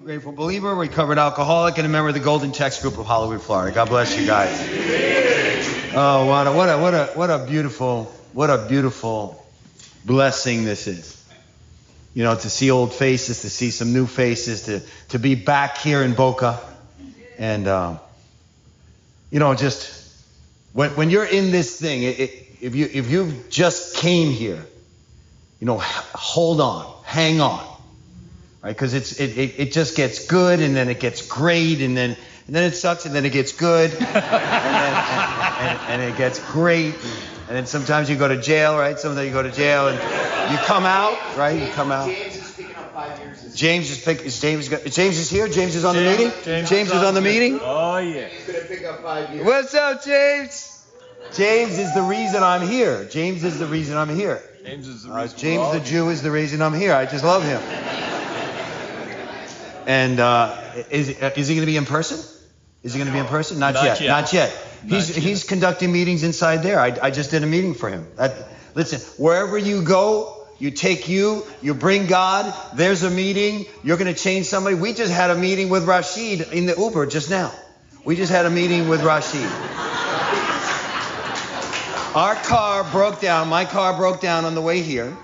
Grateful believer, recovered alcoholic, and a member of the Golden Text Group of Hollywood, Florida. God bless you guys. Oh, what a beautiful blessing this is. You know, to see old faces, to see some new faces, to be back here in Boca, and just when you're in this thing, if you just came here, hold on, hang on. Right, because it just gets good, and then it gets great, and then it sucks, and then it gets good, and it gets great, and then sometimes you go to jail, right? Sometimes you go to jail, and you come out, right? You come out. James is picking up 5 years. James is here. James is on the meeting. James is on the meeting. Oh yeah. He's gonna pick up 5 years. What's up, James? James is the reason I'm here. James is the reason I'm here. James is the reason. James the Jew is the reason I'm here. I just love him. And is he going to be in person? Is he going to be in person? Not yet. He's conducting meetings inside there. I just did a meeting for him. Listen, wherever you go, you bring God. There's a meeting. You're going to change somebody. We just had a meeting with Rashid in the Uber just now. We just had a meeting with Rashid. Our car broke down. My car broke down on the way here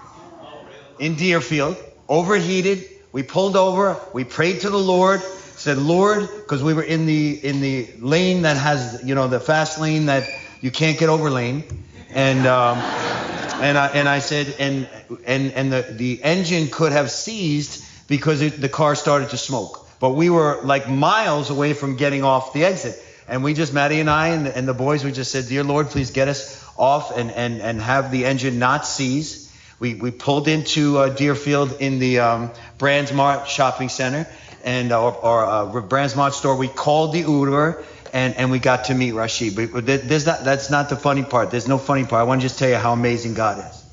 in Deerfield, overheated. We pulled over, we prayed to the Lord, said, Lord, because we were in the lane that has, the fast lane that you can't get over lane. And I said, and the engine could have seized because the car started to smoke. But we were like miles away from getting off the exit. And we just, Maddie and I and the boys, we just said, dear Lord, please get us off and have the engine not seize. We pulled into Deerfield in the Brands Mart shopping center or Brands Mart store. We called the Uber and we got to meet Rashid. But that's not the funny part. There's no funny part. I want to just tell you how amazing God is.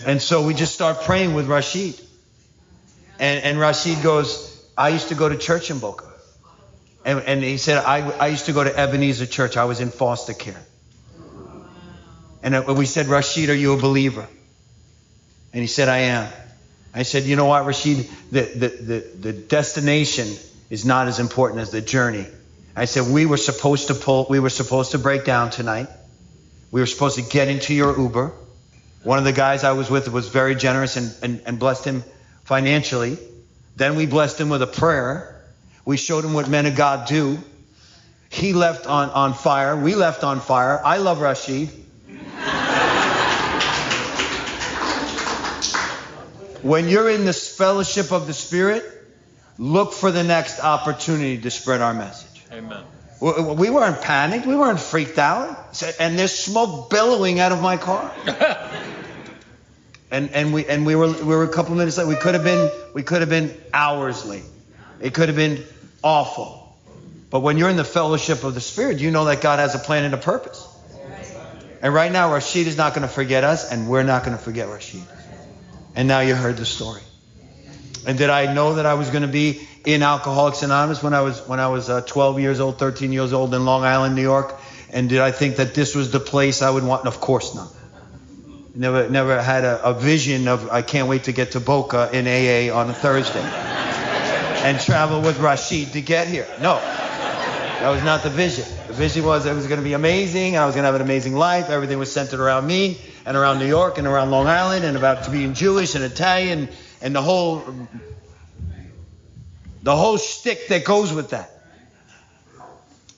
And so we just start praying with Rashid. And Rashid goes, I used to go to church in Boca. And he said, I used to go to Ebenezer Church. I was in foster care. And we said, Rashid, are you a believer? And he said, I am. I said, you know what, Rashid? The destination is not as important as the journey. I said, we were supposed to break down tonight. We were supposed to get into your Uber. One of the guys I was with was very generous and blessed him financially. Then we blessed him with a prayer. We showed him what men of God do. He left on fire. We left on fire. I love Rashid. When you're in this fellowship of the Spirit, look for the next opportunity to spread our message. Amen. We weren't panicked. We weren't freaked out. And there's smoke billowing out of my car. and we were a couple minutes late. We could have been hours late. It could have been awful. But when you're in the fellowship of the Spirit, you know that God has a plan and a purpose. And right now, Rashid is not going to forget us, and we're not going to forget Rashid. And now you heard the story. And did I know that I was going to be in Alcoholics Anonymous when I was 12 years old, 13 years old in Long Island, New York? And did I think that this was the place I would want? Of course not. Never had a vision of I can't wait to get to Boca in AA on a Thursday and travel with Rashid to get here. No, that was not the vision. The vision was it was going to be amazing. I was going to have an amazing life. Everything was centered around me and around New York and around Long Island and about being Jewish and Italian and the whole shtick that goes with that.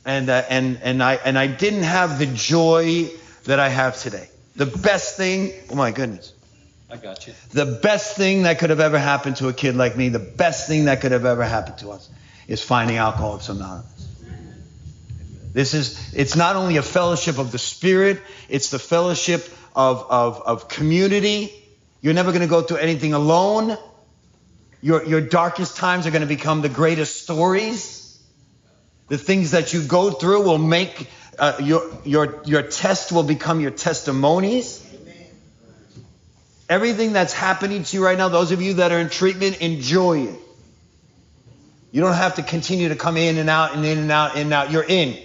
And I didn't have the joy that I have today. The best thing, oh my goodness. I got you. The best thing that could have ever happened to a kid like me, the best thing that could have ever happened to us is finding Alcoholics Anonymous. It's not only a fellowship of the Spirit, it's the fellowship of community. You're never going to go through anything alone. Your darkest times are going to become the greatest stories. The things that you go through will make your test will become your testimonies. Everything that's happening to you right now, those of you that are in treatment, enjoy it. You don't have to continue to come in and out and in and out and out. You're in.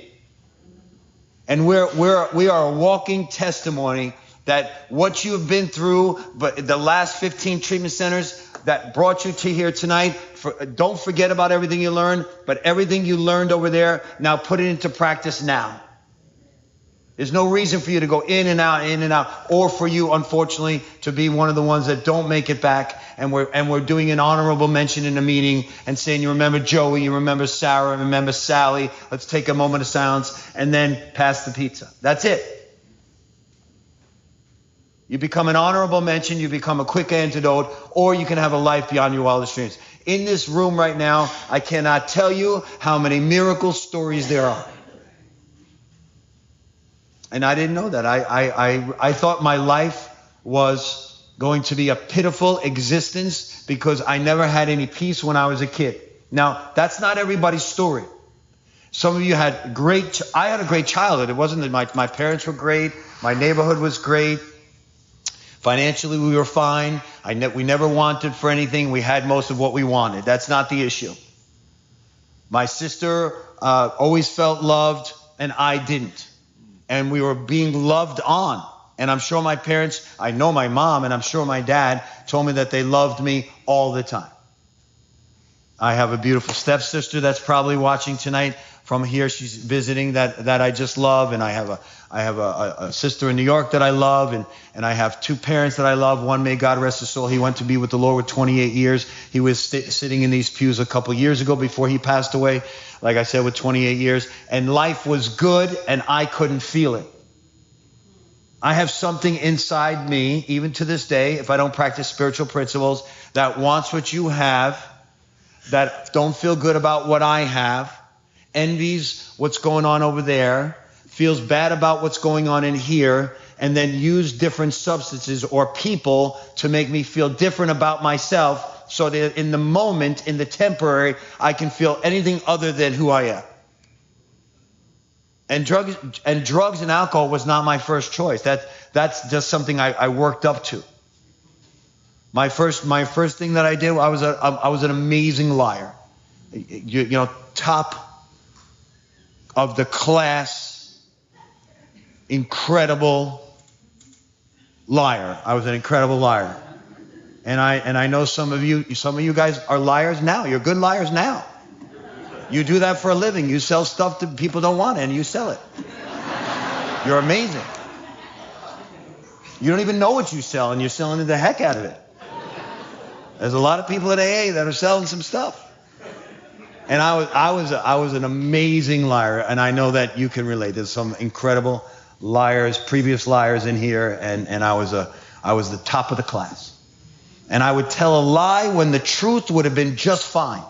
And we are a walking testimony that what you have been through, but the last 15 treatment centers that brought you to here tonight, don't forget about everything you learned, but everything you learned over there, now put it into practice now. There's no reason for you to go in and out, or for you, unfortunately, to be one of the ones that don't make it back. And we're doing an honorable mention in a meeting and saying, you remember Joey, you remember Sarah, you remember Sally. Let's take a moment of silence and then pass the pizza. That's it. You become an honorable mention, you become a quick antidote, or you can have a life beyond your wildest dreams. In this room right now, I cannot tell you how many miracle stories there are. And I didn't know that. I thought my life was going to be a pitiful existence because I never had any peace when I was a kid. Now, that's not everybody's story. Some of you had I had a great childhood. It wasn't that my parents were great. My neighborhood was great. Financially, we were fine. We never wanted for anything. We had most of what we wanted. That's not the issue. My sister always felt loved, and I didn't. And we were being loved on. And I'm sure my parents, I know my mom, and I'm sure my dad told me that they loved me all the time. I have a beautiful stepsister that's probably watching tonight from here. She's visiting that I just love. And I have a sister in New York that I love. And I have two parents that I love. One, may God rest his soul, he went to be with the Lord with 28 years. He was sitting in these pews a couple years ago before he passed away. Like I said, with 28 years. And life was good, and I couldn't feel it. I have something inside me, even to this day, if I don't practice spiritual principles, that wants what you have, that don't feel good about what I have, envies what's going on over there, feels bad about what's going on in here, and then use different substances or people to make me feel different about myself, so that in the moment, in the temporary, I can feel anything other than who I am. And drugs and alcohol was not my first choice. That's just something I worked up to. My first thing that I did, I was an amazing liar. You know, top of the class, incredible liar. I was an incredible liar. And I know some of you guys are liars now. You're good liars now. You do that for a living. You sell stuff that people don't want, and you sell it. You're amazing. You don't even know what you sell, and you're selling the heck out of it. There's a lot of people at AA that are selling some stuff. And I was an amazing liar, and I know that you can relate. There's some incredible liars, previous liars in here, and I was the top of the class. And I would tell a lie when the truth would have been just fine.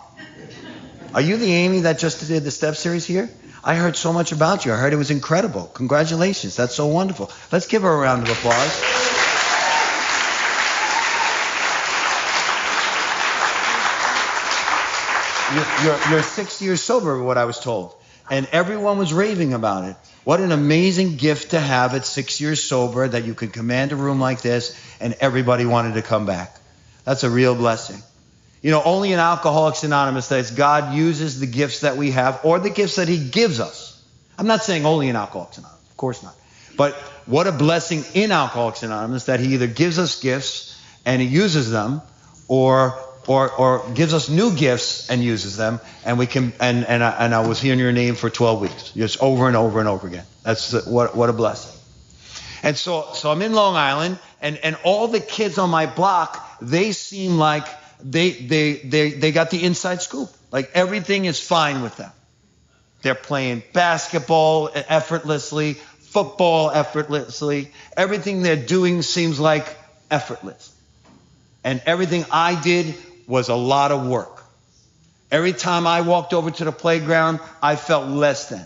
Are you the Amy that just did the step series here? I heard so much about you. I heard it was incredible. Congratulations. That's so wonderful. Let's give her a round of applause. You're 6 years sober, what I was told. And everyone was raving about it. What an amazing gift to have at 6 years sober, that you could command a room like this and everybody wanted to come back. That's a real blessing. You know, only in Alcoholics Anonymous says God uses the gifts that we have, or the gifts that he gives us. I'm not saying only in Alcoholics Anonymous, of course not. But what a blessing in Alcoholics Anonymous that he either gives us gifts and he uses them, or gives us new gifts and uses them, and we can. And I was hearing your name for 12 weeks, just over and over and over again. That's what a blessing. And so I'm in Long Island, and all the kids on my block, they seem like they got the inside scoop. Like everything is fine with them. They're playing basketball effortlessly, football effortlessly. Everything they're doing seems like effortless. And everything I did was a lot of work. Every time I walked over to the playground, I felt less than.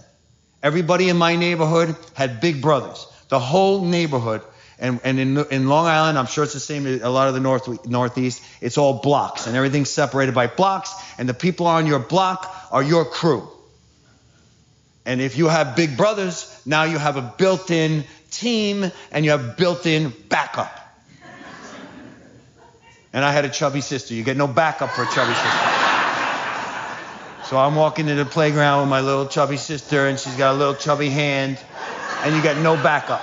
Everybody in my neighborhood had big brothers. The whole neighborhood. And in Long Island, I'm sure it's the same in a lot of the Northeast, it's all blocks. And everything's separated by blocks. And the people on your block are your crew. And if you have big brothers, now you have a built-in team and you have built-in backup. And I had a chubby sister. You get no backup for a chubby sister. So I'm walking to the playground with my little chubby sister, and she's got a little chubby hand, and you got no backup.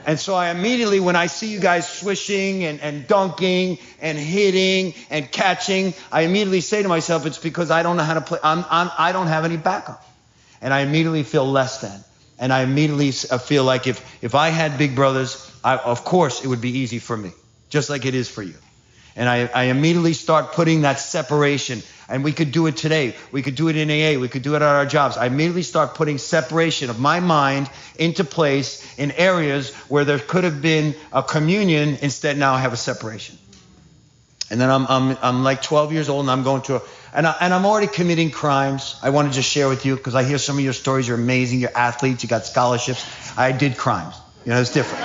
And so I immediately, when I see you guys swishing and dunking and hitting and catching, I immediately say to myself, it's because I don't know how to play. I don't have any backup. And I immediately feel less than. And I immediately feel like if I had big brothers, of course it would be easy for me, just like it is for you. And I immediately start putting that separation. And we could do it today. We could do it in AA. We could do it at our jobs. I immediately start putting separation of my mind into place in areas where there could have been a communion. Instead, now I have a separation. And then I'm like 12 years old, and I'm going to and I'm already committing crimes. I want to just share with you because I hear some of your stories. You're amazing. You're athletes. You got scholarships. I did crimes. You know, it's different.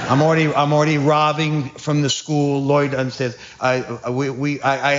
I'm already robbing from the school. Lloyd understands. I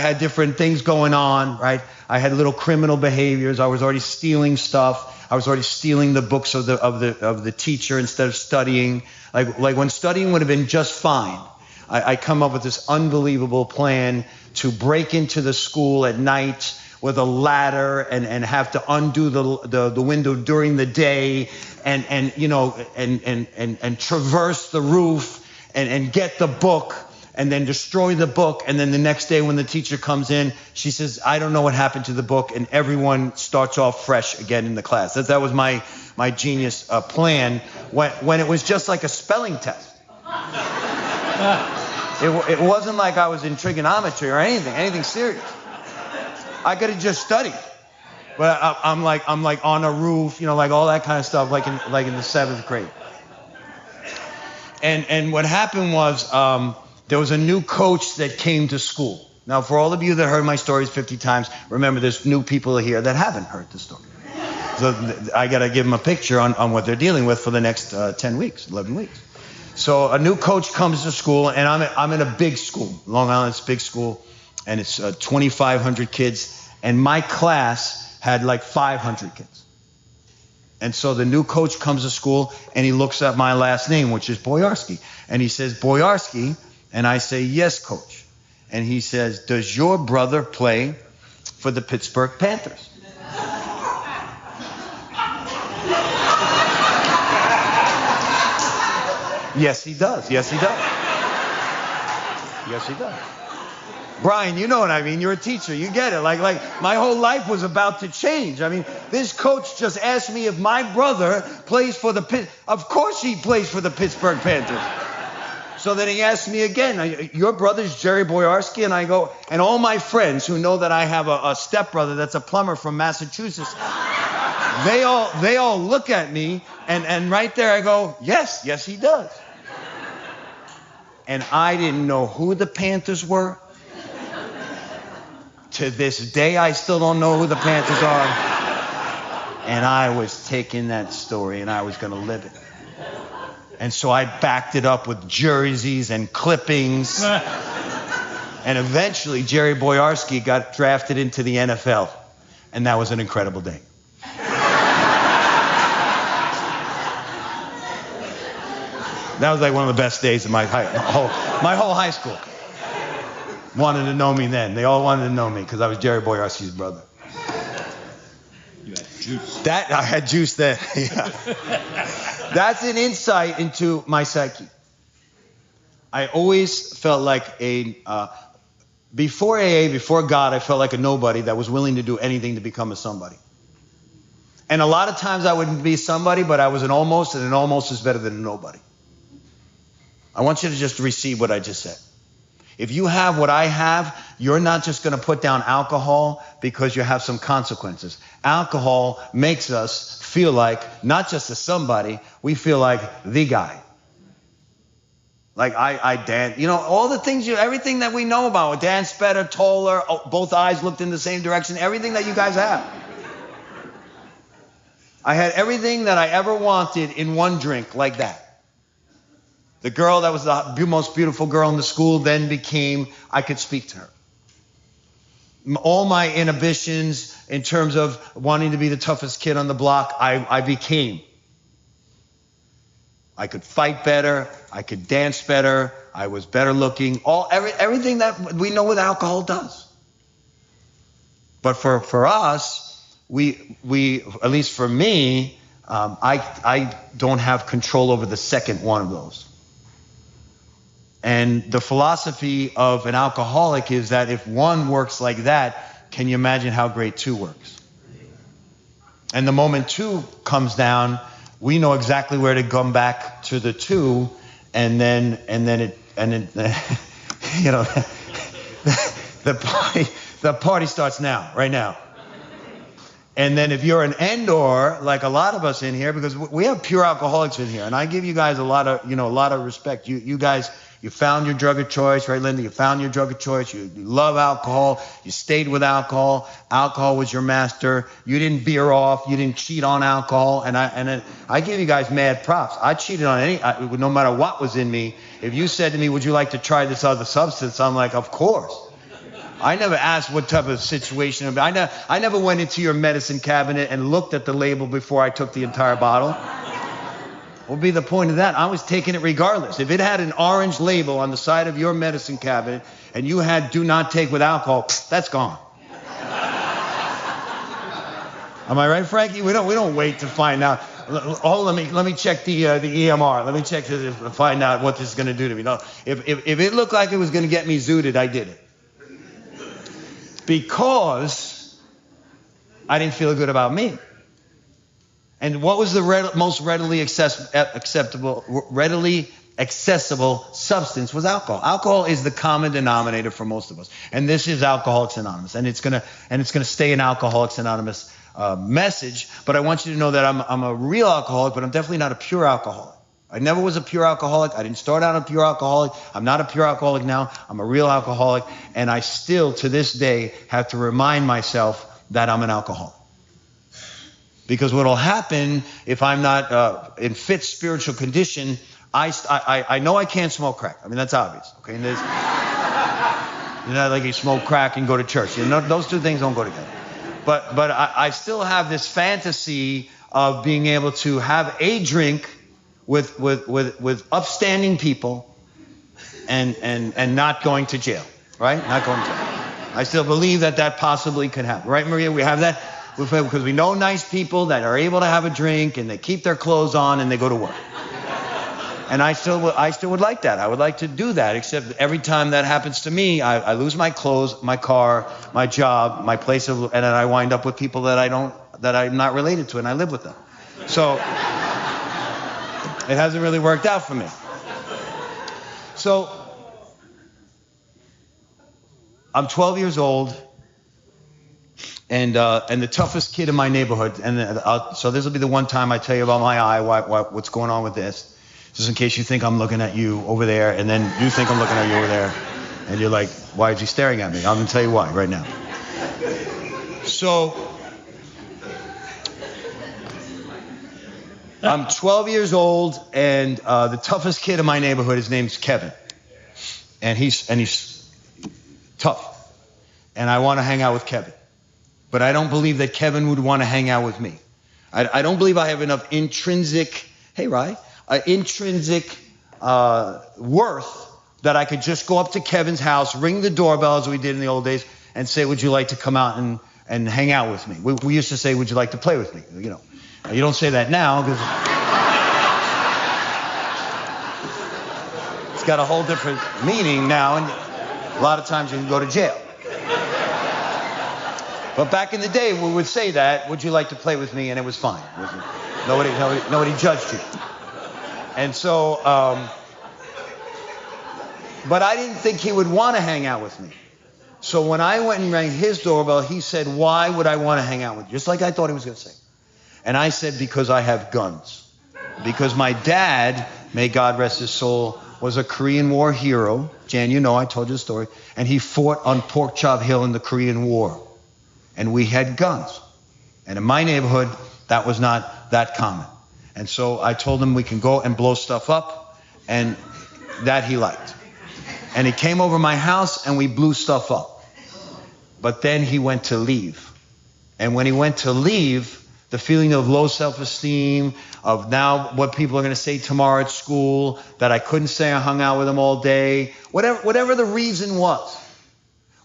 had different things going on, right? I had little criminal behaviors. I was already stealing stuff. I was already stealing the books of the teacher instead of studying. Like when studying would have been just fine. I come up with this unbelievable plan to break into the school at night with a ladder and have to undo the window during the day and you know and traverse the roof and get the book and then destroy the book, and then the next day when the teacher comes in, she says, I don't know what happened to the book, and everyone starts off fresh again in the class. That was my genius plan when it was just like a spelling test. It wasn't like I was in trigonometry or anything serious. I could have just studied, but I'm like on a roof, you know, like all that kind of stuff, like in the 7th grade. And what happened was there was a new coach that came to school. Now, for all of you that heard my stories 50 times, remember there's new people here that haven't heard the story. So I got to give them a picture on what they're dealing with for the next 10 weeks, 11 weeks. So a new coach comes to school, and I'm in a big school. Long Island's a big school, and it's 2,500 kids. And my class had like 500 kids. And so the new coach comes to school, and he looks at my last name, which is Boyarsky. And he says, Boyarsky. And I say, yes, coach. And he says, does your brother play for the Pittsburgh Panthers? Yes, he does. Yes, he does. Yes, he does. Brian, you know what I mean. You're a teacher. You get it. Like my whole life was about to change. I mean, this coach just asked me if my brother plays for the Of course he plays for the Pittsburgh Panthers. So then he asked me again, your brother's Jerry Boyarsky? And I go, and all my friends who know that I have a stepbrother that's a plumber from Massachusetts, they all look at me, and right there I go, yes, he does. And I didn't know who the Panthers were. To this day, I still don't know who the Panthers are. And I was taking that story, and I was going to live it. And so I backed it up with jerseys and clippings. And eventually, Jerry Boyarsky got drafted into the NFL. And that was an incredible day. That was like one of the best days of my whole high school. Wanted to know me then. They all wanted to know me because I was Jerry Boyarsky's brother. You had juice. I had juice then. Yeah. That's an insight into my psyche. I always felt like before AA, before God, I felt like a nobody that was willing to do anything to become a somebody. And a lot of times I wouldn't be somebody, but I was an almost, and an almost is better than a nobody. I want you to just receive what I just said. If you have what I have, you're not just going to put down alcohol because you have some consequences. Alcohol makes us feel like not just a somebody, we feel like the guy. Like I dance, you know, all the things, everything that we know about, dance better, taller, both eyes looked in the same direction, everything that you guys have. I had everything that I ever wanted in one drink like that. The girl that was the most beautiful girl in the school then became, I could speak to her. All my inhibitions in terms of wanting to be the toughest kid on the block, I became. I could fight better. I could dance better. I was better looking. Everything that we know what alcohol does. But for us, we at least for me, I don't have control over the second one of those. And the philosophy of an alcoholic is that if one works like that, can you imagine how great two works? And the moment two comes down, we know exactly where to come back to the two, and then you know, the party starts now, right now. And then if you're an end-or, like a lot of us in here, because we have pure alcoholics in here, and I give you guys a lot of respect. You guys, you found your drug of choice, right, Linda? You found your drug of choice. You love alcohol. You stayed with alcohol. Alcohol was your master. You didn't veer off. You didn't cheat on alcohol. And I give you guys mad props. I cheated on no matter what was in me. If you said to me, would you like to try this other substance? I'm like, of course. I never asked what type of situation. I never went into your medicine cabinet and looked at the label before I took the entire bottle. What would be the point of that? I was taking it regardless. If it had an orange label on the side of your medicine cabinet and you had "do not take with alcohol," that's gone. Am I right, Frankie? We don't wait to find out. Oh, let me check the EMR. Let me check to find out what this is going to do to me. No, if it looked like it was going to get me zooted, I did it. Because I didn't feel good about me. And what was the most readily accessible substance was alcohol. Alcohol is the common denominator for most of us. And this is Alcoholics Anonymous. And it's gonna stay an Alcoholics Anonymous message. But I want you to know that I'm a real alcoholic, but I'm definitely not a pure alcoholic. I never was a pure alcoholic. I didn't start out a pure alcoholic. I'm not a pure alcoholic now. I'm a real alcoholic. And I still, to this day, have to remind myself that I'm an alcoholic. Because what will happen if I'm not in fit spiritual condition, I know I can't smoke crack. I mean, that's obvious. Okay, and there's, you know, like you smoke crack and go to church. You know, those two things don't go together. But I still have this fantasy of being able to have a drink with upstanding people and not going to jail, right? Not going to jail. I still believe that possibly could happen, right, Maria? We have that because we know nice people that are able to have a drink and they keep their clothes on and they go to work. And I still would like that. I would like to do that, except every time that happens to me, I lose my clothes, my car, my job, my place of, and then I wind up with people that I'm not related to, and I live with them. So it hasn't really worked out for me. So I'm 12 years old, and the toughest kid in my neighborhood. And so this will be the one time I tell you about my eye, what's going on with this. Just in case you think I'm looking at you over there, and then you think I'm looking at you over there, and you're like, why is he staring at me? I'm going to tell you why right now. So I'm 12 years old, and the toughest kid in my neighborhood, his name's Kevin. And he's tough. And I want to hang out with Kevin. But I don't believe that Kevin would want to hang out with me. I don't believe I have enough intrinsic worth that I could just go up to Kevin's house, ring the doorbell as we did in the old days, and say, would you like to come out and hang out with me? We used to say, would you like to play with me? You know, you don't say that now because it's got a whole different meaning now, and a lot of times you can go to jail. But back in the day, we would say that, would you like to play with me? And it was fine. Nobody judged you. And so, but I didn't think he would want to hang out with me. So when I went and rang his doorbell, he said, why would I want to hang out with you? Just like I thought he was going to say. And I said, because I have guns. Because my dad, may God rest his soul, was a Korean War hero. Jan, you know, I told you the story. And he fought on Pork Chop Hill in the Korean War. And we had guns. And in my neighborhood, that was not that common. And so I told him we can go and blow stuff up, and that he liked. And he came over my house and we blew stuff up. But then he went to leave. And when he went to leave, the feeling of low self-esteem, of now what people are going to say tomorrow at school, that I couldn't say I hung out with him all day, whatever the reason was.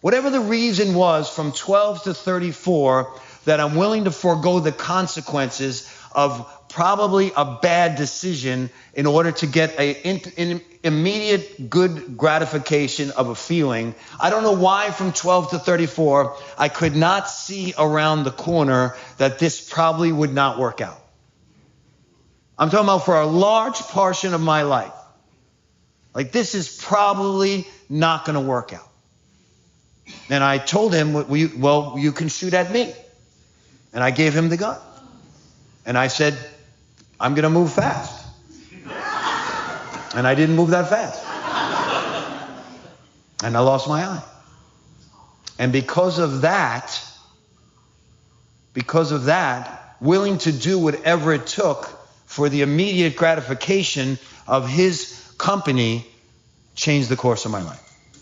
Whatever the reason was from 12 to 34, that I'm willing to forego the consequences of probably a bad decision in order to get an immediate good gratification of a feeling. I don't know why from 12 to 34, I could not see around the corner that this probably would not work out. I'm talking about for a large portion of my life. Like, this is probably not going to work out. And I told him, well, you can shoot at me. And I gave him the gun. And I said, I'm going to move fast. And I didn't move that fast. And I lost my eye. And because of that, willing to do whatever it took for the immediate gratification of his company changed the course of my life.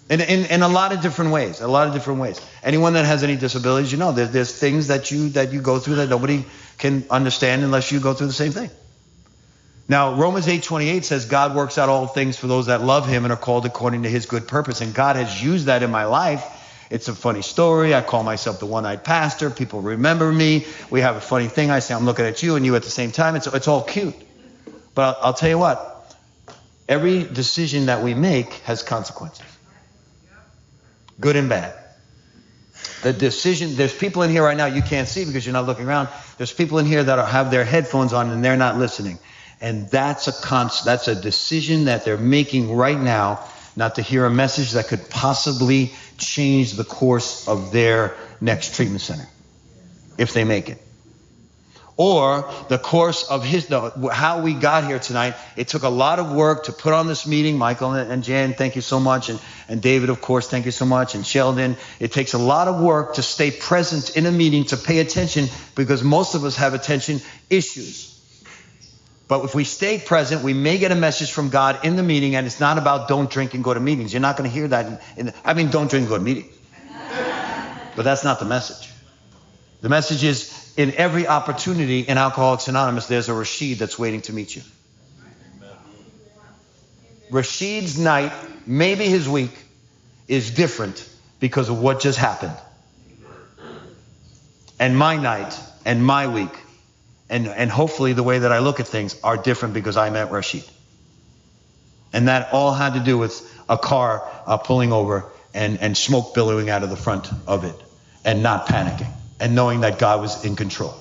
In a lot of different ways, Anyone that has any disabilities, you know, there's things that you go through that nobody can understand unless you go through the same thing. Now, Romans 8:28 says God works out all things for those that love him and are called according to his good purpose. And God has used that in my life. It's a funny story. I call myself the one-eyed pastor. People remember me. We have a funny thing. I say, I'm looking at you and you at the same time. It's all cute. But I'll tell you what. Every decision that we make has consequences. Good and bad. The decision, there's people in here right now you can't see because you're not looking around. There's people in here that have their headphones on and they're not listening. And that's a decision that they're making right now, not to hear a message that could possibly change the course of their next treatment center, if they make it. Or the course of how we got here tonight. It took a lot of work to put on this meeting. Michael and Jan, thank you so much. And David, of course, thank you so much. And Sheldon. It takes a lot of work to stay present in a meeting, to pay attention, because most of us have attention issues. But if we stay present, we may get a message from God in the meeting, and it's not about don't drink and go to meetings. You're not going to hear that. Don't drink and go to meetings. But that's not the message. The message is, in every opportunity in Alcoholics Anonymous, there's a Rashid that's waiting to meet you. Rashid's night, maybe his week, is different because of what just happened. And my night and my week, and hopefully the way that I look at things, are different because I met Rashid. And that all had to do with a car pulling over and smoke billowing out of the front of it, and not panicking, and knowing that God was in control.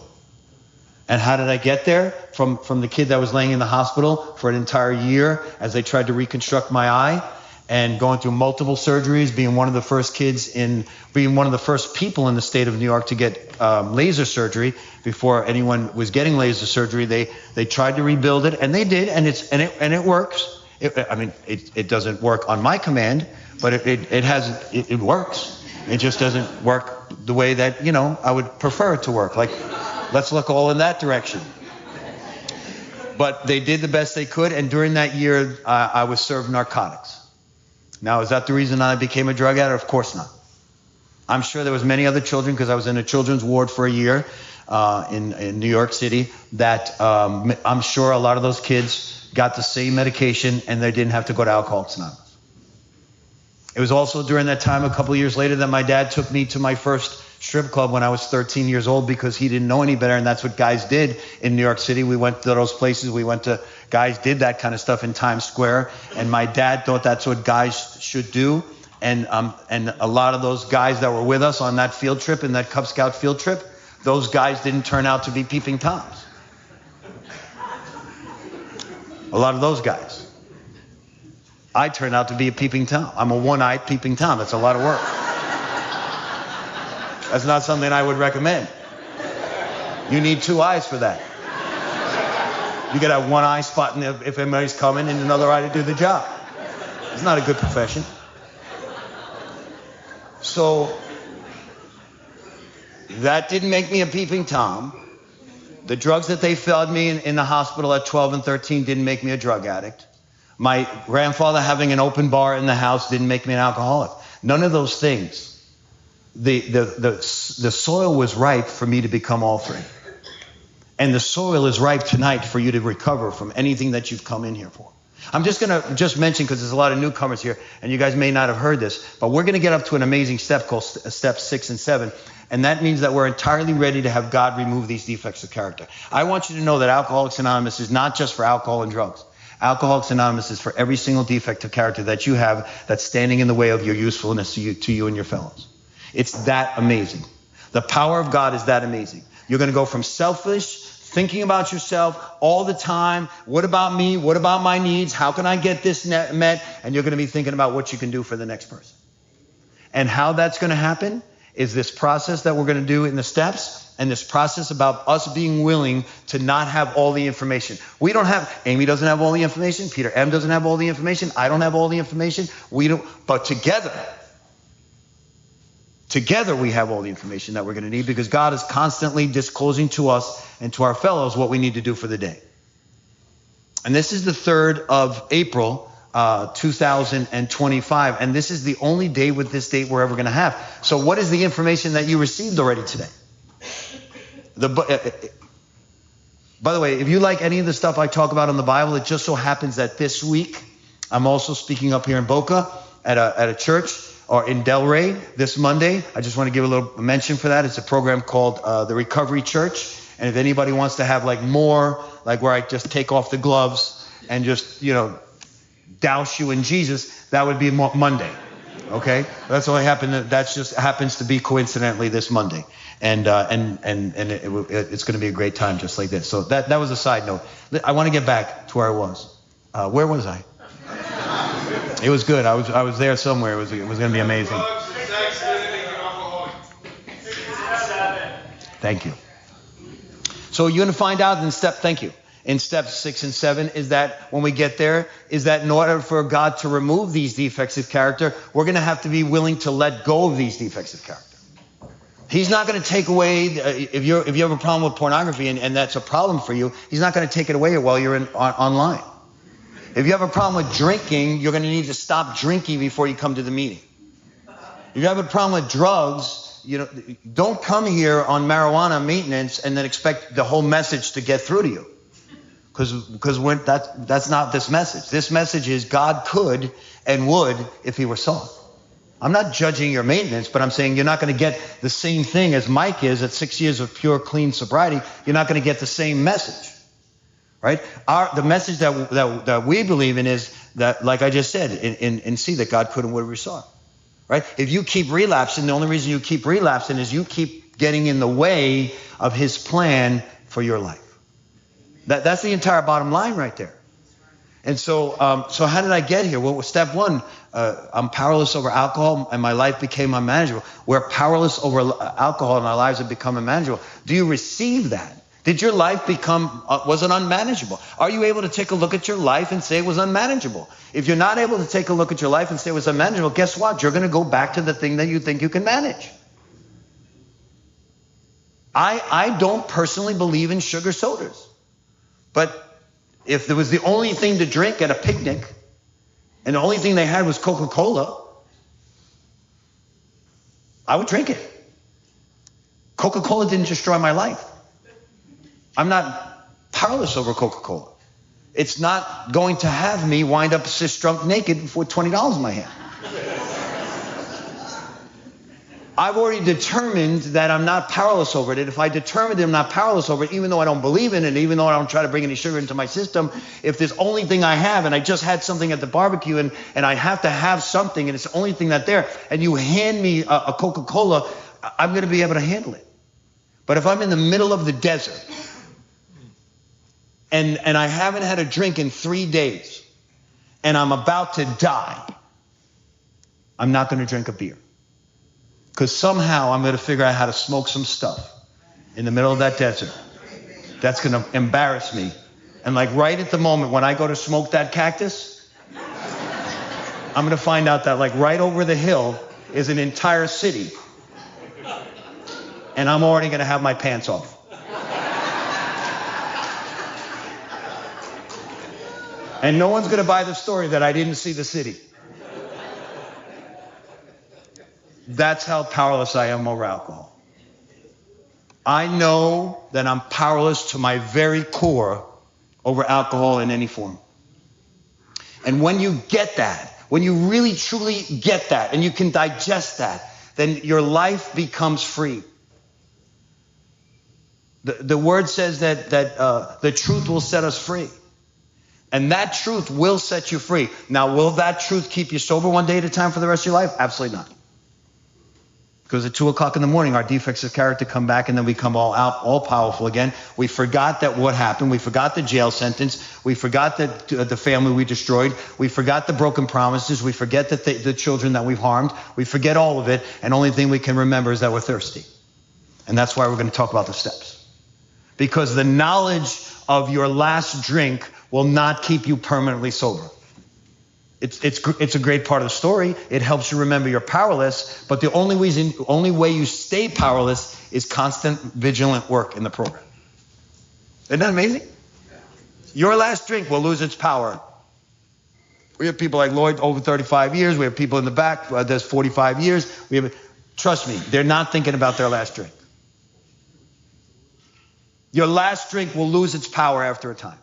And how did I get there? From the kid that was laying in the hospital for an entire year as they tried to reconstruct my eye, and going through multiple surgeries, being one of the first people in the state of New York to get laser surgery. Before anyone was getting laser surgery, they tried to rebuild it, and they did, and it works. It doesn't work on my command, but it works. It just doesn't work the way that, I would prefer it to work. Like, let's look all in that direction. But they did the best they could, and during that year, I was served narcotics. Now, is that the reason I became a drug addict? Of course not. I'm sure there was many other children, because I was in a children's ward for a year in New York City, that I'm sure a lot of those kids got the same medication and they didn't have to go to Alcoholics Anonymous. It was also during that time, a couple of years later, that my dad took me to my first strip club when I was 13 years old, because he didn't know any better, and that's what guys did in New York City. We went to those places. Guys did that kind of stuff in Times Square, and my dad thought that's what guys should do. And a lot of those guys that were with us on that field trip, in that Cub Scout field trip, those guys didn't turn out to be peeping Toms. A lot of those guys. I turned out to be a peeping Tom. I'm a one-eyed peeping Tom. That's a lot of work. That's not something I would recommend. You need two eyes for that. You got to have one eye spotting if anybody's coming, and another eye to do the job. It's not a good profession. So that didn't make me a peeping Tom. The drugs that they fed me in the hospital at 12 and 13 didn't make me a drug addict. My grandfather having an open bar in the house didn't make me an alcoholic. None of those things. The soil was ripe for me to become all three. And the soil is ripe tonight for you to recover from anything that you've come in here for. I'm just going to mention, because there's a lot of newcomers here, and you guys may not have heard this, but we're going to get up to an amazing step called step 6 and 7. And that means that we're entirely ready to have God remove these defects of character. I want you to know that Alcoholics Anonymous is not just for alcohol and drugs. Alcoholics Anonymous is for every single defect of character that you have that's standing in the way of your usefulness to you and your fellows. It's that amazing. The power of God is that amazing. You're going to go from selfish, thinking about yourself all the time. What about me? What about my needs? How can I get this met? And you're going to be thinking about what you can do for the next person. And how that's going to happen is this process that we're going to do in the steps, and this process about us being willing to not have all the information. We don't have, Amy doesn't have all the information, Peter M doesn't have all the information, I don't have all the information, but together we have all the information that we're going to need, because God is constantly disclosing to us and to our fellows what we need to do for the day. And this is the 3rd of April, 2025, and this is the only day with this date we're ever going to have. So what is the information that you received already today? By the way, if you like any of the stuff I talk about in the Bible, it just so happens that this week I'm also speaking up here in Boca at a church, or in Delray this Monday. I just want to give a little mention for that. It's a program called the Recovery Church, and if anybody wants to have more, where I just take off the gloves and just douse you in Jesus, that would be Monday. Okay, that's only happened. That just happens to be coincidentally this Monday, and it's going to be a great time just like this. So that was a side note. I want to get back to where I was. Where was I? It was good. I was there somewhere. It was going to be amazing. Thank you. So you're going to find out in thank you. In steps 6 and 7 is that when we get there, is that in order for God to remove these defects of character, we're going to have to be willing to let go of these defects of character. He's not going to take away, if you have a problem with pornography and that's a problem for you, he's not going to take it away while you're online. If you have a problem with drinking, you're going to need to stop drinking before you come to the meeting. If you have a problem with drugs, don't come here on marijuana maintenance and then expect the whole message to get through to you. Because that's not this message. This message is God could and would if he were sought. I'm not judging your maintenance, but I'm saying you're not going to get the same thing as Mike is at 6 years of pure, clean sobriety. You're not going to get the same message, right? The message that we believe in is that, like I just said, in C, that God could and would have sought, right? If you keep relapsing, the only reason you keep relapsing is you keep getting in the way of his plan for your life. That's the entire bottom line right there. And so how did I get here? Well, step 1, I'm powerless over alcohol and my life became unmanageable. We're powerless over alcohol and our lives have become unmanageable. Do you receive that? Did your life was it unmanageable? Are you able to take a look at your life and say it was unmanageable? If you're not able to take a look at your life and say it was unmanageable, guess what? You're going to go back to the thing that you think you can manage. I don't personally believe in sugar sodas. But if there was the only thing to drink at a picnic and the only thing they had was Coca-Cola, I would drink it. Coca-Cola didn't destroy my life. I'm not powerless over Coca-Cola. It's not going to have me wind up drunk naked with $20 in my hand. I've already determined that I'm not powerless over it. And if I determine that I'm not powerless over it, even though I don't believe in it, even though I don't try to bring any sugar into my system, if there's only thing I have, and I just had something at the barbecue, and I have to have something, and it's the only thing that's there, and you hand me a Coca-Cola, I'm going to be able to handle it. But if I'm in the middle of the desert, and I haven't had a drink in 3 days, and I'm about to die, I'm not going to drink a beer. Because somehow I'm going to figure out how to smoke some stuff in the middle of that desert. That's going to embarrass me. And right at the moment when I go to smoke that cactus, I'm going to find out that right over the hill is an entire city. And I'm already going to have my pants off. And no one's going to buy the story that I didn't see the city. That's how powerless I am over alcohol. I know that I'm powerless to my very core over alcohol in any form. And when you get that, when you really truly get that and you can digest that, then your life becomes free. The word says that the truth will set us free. And that truth will set you free. Now, will that truth keep you sober one day at a time for the rest of your life? Absolutely not. Because at 2 o'clock in the morning, our defects of character come back and then we come all powerful again. We forgot that what happened. We forgot the jail sentence. We forgot the family we destroyed. We forgot the broken promises. We forget the children that we've harmed. We forget all of it. And the only thing we can remember is that we're thirsty. And that's why we're going to talk about the steps. Because the knowledge of your last drink will not keep you permanently sober. It's a great part of the story. It helps you remember you're powerless, but the only way you stay powerless is constant vigilant work in the program. Isn't that amazing? Your last drink will lose its power. We have people like Lloyd over 35 years. We have people in the back that's 45 years. Trust me, they're not thinking about their last drink. Your last drink will lose its power after a time.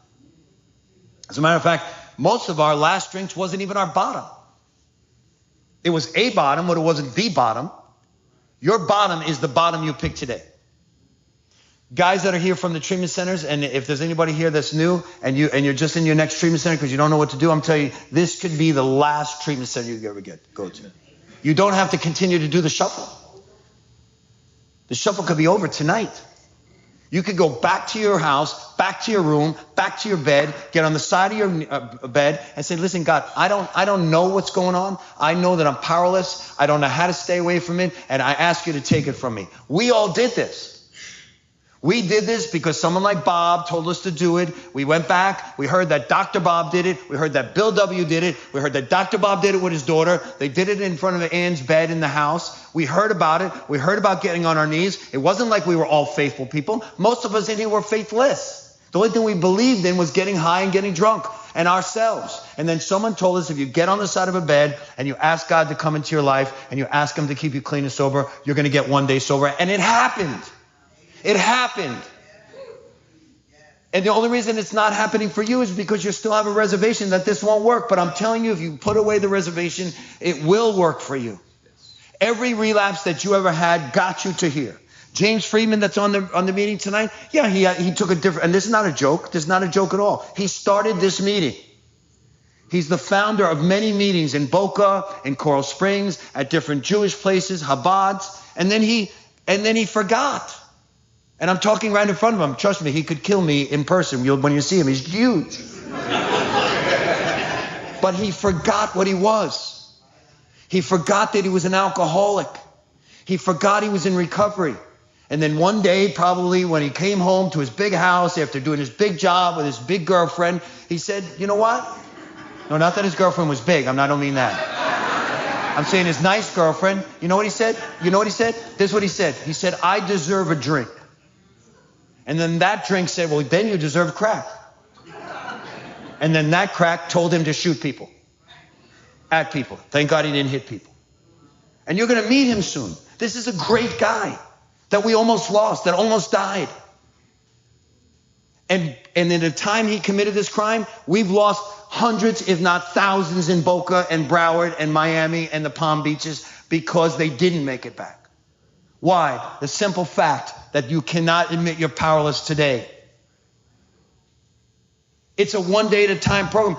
As a matter of fact, most of our last drinks wasn't even our bottom. It was a bottom, but it wasn't the bottom. Your bottom is the bottom you pick today. Guys that are here from the treatment centers, and if there's anybody here that's new and you're just in your next treatment center because you don't know what to do, I'm telling you, this could be the last treatment center you ever go to. You don't have to continue to do the shuffle. The shuffle could be over tonight. You could go back to your house, back to your room, back to your bed, get on the side of your bed and say, listen, God, I don't know what's going on. I know that I'm powerless. I don't know how to stay away from it. And I ask you to take it from me. We all did this. We did this because someone like Bob told us to do it. We went back. We heard that Dr. Bob did it. We heard that Bill W. did it. We heard that Dr. Bob did it with his daughter. They did it in front of Ann's bed in the house. We heard about it. We heard about getting on our knees. It wasn't like we were all faithful people. Most of us in here were faithless. The only thing we believed in was getting high and getting drunk and ourselves. And then someone told us if you get on the side of a bed and you ask God to come into your life and you ask him to keep you clean and sober, you're going to get one day sober. And it happened. It happened. And the only reason it's not happening for you is because you still have a reservation that this won't work. But I'm telling you, if you put away the reservation, it will work for you. Every relapse that you ever had got you to here. James Friedman that's on the meeting tonight, yeah, he took a different, and this is not a joke. This is not a joke at all. He started this meeting. He's the founder of many meetings in Boca, in Coral Springs, at different Jewish places, Chabad's, and then he forgot. And I'm talking right in front of him. Trust me, he could kill me in person. When you see him, he's huge. But he forgot what he was. He forgot that he was an alcoholic. He forgot he was in recovery. And then one day, probably when he came home to his big house after doing his big job with his big girlfriend, he said, you know what? No, not that his girlfriend was big. I don't mean that. I'm saying his nice girlfriend. You know what he said? This is what he said. He said, I deserve a drink. And then that drink said, well, then you deserve crack. And then that crack told him to shoot people. At people. Thank God he didn't hit people. And you're going to meet him soon. This is a great guy that we almost lost, that almost died. And in the time he committed this crime, we've lost hundreds, if not thousands, in Boca and Broward and Miami and the Palm Beaches because they didn't make it back. Why? The simple fact that you cannot admit you're powerless today. It's a one day at a time program.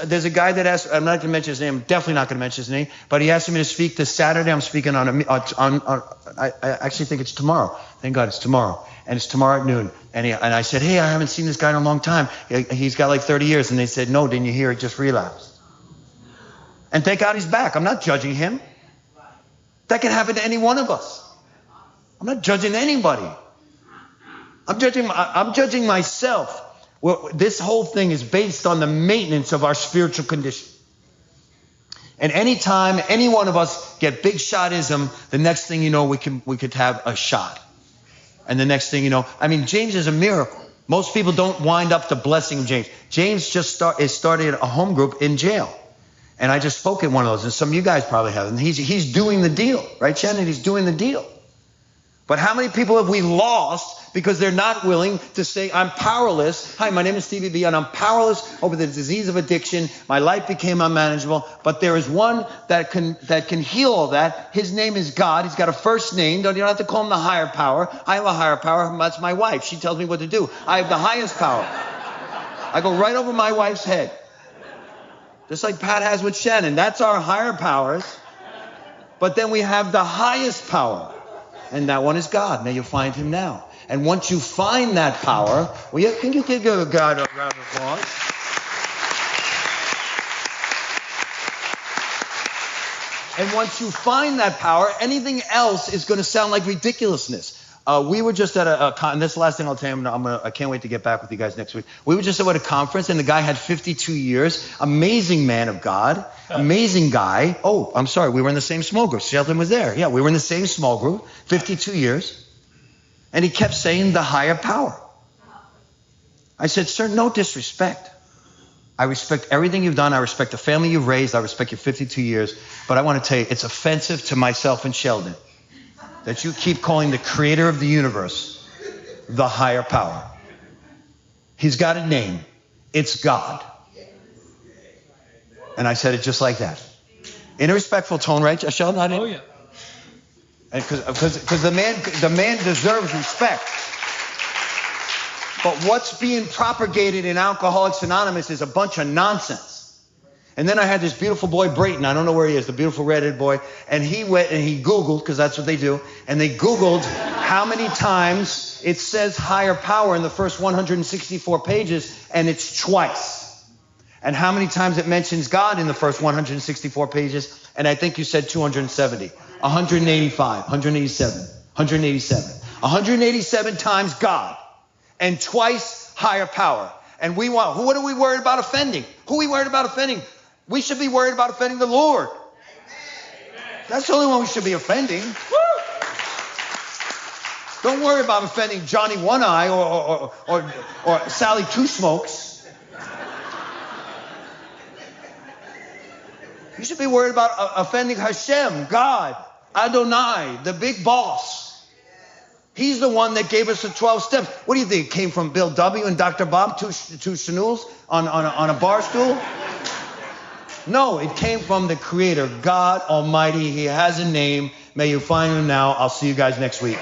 There's a guy that asked, I'm not going to mention his name, I'm definitely not going to mention his name, but he asked me to speak this Saturday. I'm speaking I actually think it's tomorrow. Thank God it's tomorrow. And it's tomorrow at noon. And I said, hey, I haven't seen this guy in a long time. He's got like 30 years. And they said, no, didn't you hear? He just relapsed. And thank God he's back. I'm not judging him. That can happen to any one of us. I'm not judging anybody. I'm judging myself. Well, this whole thing is based on the maintenance of our spiritual condition. And anytime any one of us get big shotism, the next thing you know, we could have a shot. And the next thing you know, James is a miracle. Most people don't wind up the blessing of James. James just started a home group in jail. And I just spoke at one of those, and some of you guys probably have. And he's doing the deal, right, Shannon? He's doing the deal. But how many people have we lost because they're not willing to say, I'm powerless. Hi, my name is Stevie B, and I'm powerless over the disease of addiction. My life became unmanageable. But there is one that can heal all that. His name is God. He's got a first name. You don't have to call him the higher power. I have a higher power. That's my wife. She tells me what to do. I have the highest power. I go right over my wife's head. Just like Pat has with Shannon. That's our higher powers. But then we have the highest power. And that one is God. May you find him now. And once you find that power, can you give God a round of applause? And once you find that power, anything else is going to sound like ridiculousness. We were just at and this is the last thing I'll tell you. I can't wait to get back with you guys next week. We were just at a conference, and the guy had 52 years. Amazing man of God. Amazing guy. Oh, I'm sorry. We were in the same small group. Sheldon was there. Yeah, we were in the same small group. 52 years. And he kept saying the higher power. I said, sir, no disrespect. I respect everything you've done. I respect the family you've raised. I respect your 52 years. But I want to tell you, it's offensive to myself and Sheldon that you keep calling the creator of the universe the higher power. He's got a name. It's God. And I said it just like that. In a respectful tone, right, Sheldon? Oh, yeah. Because the man deserves respect. But what's being propagated in Alcoholics Anonymous is a bunch of nonsense. And then I had this beautiful boy, Brayton. I don't know where he is, the beautiful redheaded boy. And he went and he Googled, because that's what they do. And they Googled how many times it says higher power in the first 164 pages, and it's twice. And how many times it mentions God in the first 164 pages, and I think you said 270, 185, 187, 187. 187 times God, and twice higher power. And what are we worried about offending? Who are we worried about offending? We should be worried about offending the Lord. That's the only one we should be offending. Woo! Don't worry about offending Johnny One Eye or Sally Two Smokes. You should be worried about offending Hashem, God, Adonai, the big boss. He's the one that gave us the 12 steps. What do you think? It came from Bill W. and Dr. Bob, two Shanuls on a bar stool? No, it came from the Creator, God Almighty. He has a name. May you find him now. I'll see you guys next week.